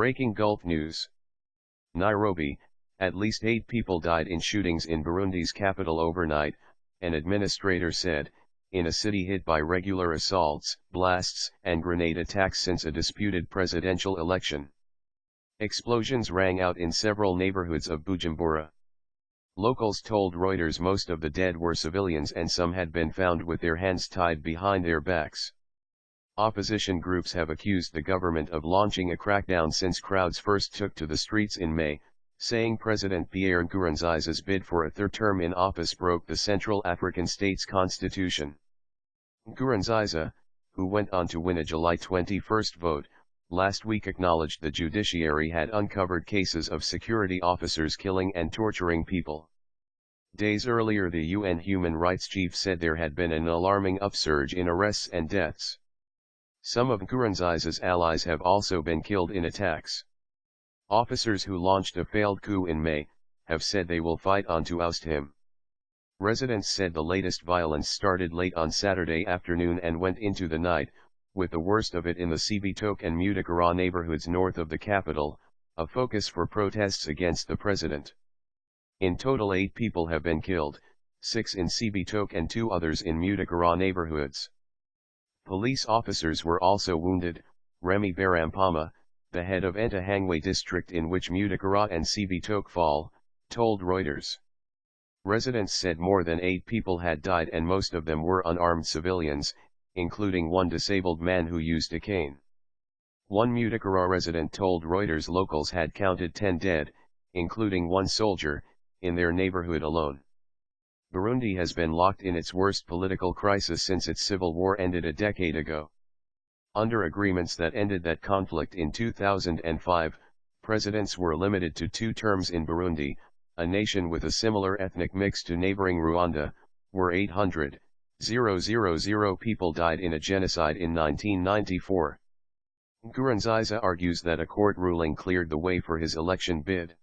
Breaking Gulf News. Nairobi, at least 8 people died in shootings in Burundi's capital overnight, an administrator said, in a city hit by regular assaults, blasts, and grenade attacks since a disputed presidential election. Explosions rang out in several neighborhoods of Bujumbura. Locals told Reuters most of the dead were civilians and some had been found with their hands tied behind their backs. Opposition groups have accused the government of launching a crackdown since crowds first took to the streets in May, saying President Pierre Nkurunziza's bid for a third term in office broke the Central African state's constitution. Nkurunziza, who went on to win a July 21 vote, last week acknowledged the judiciary had uncovered cases of security officers killing and torturing people. Days earlier, the UN human rights chief said there had been an alarming upsurge in arrests and deaths. Some of Nkurunziza's allies have also been killed in attacks. Officers who launched a failed coup in May have said they will fight on to oust him. Residents said the latest violence started late on Saturday afternoon and went into the night, with the worst of it in the Cibitoke and Mutakura neighborhoods north of the capital, a focus for protests against the president. In total 8 people have been killed, 6 in Cibitoke and 2 others in Mutakura neighborhoods. Police officers were also wounded. Remy Barampama, the head of Entahangwe district in which Mutakura and Cibitoke fall, told Reuters. Residents said more than 8 people had died and most of them were unarmed civilians, including one disabled man who used a cane. One Mutakura resident told Reuters locals had counted 10 dead, including 1 soldier, in their neighborhood alone. Burundi has been locked in its worst political crisis since its civil war ended a decade ago. Under agreements that ended that conflict in 2005, presidents were limited to 2 terms in Burundi, a nation with a similar ethnic mix to neighboring Rwanda, where 800,000 people died in a genocide in 1994. Nkurunziza argues that a court ruling cleared the way for his election bid.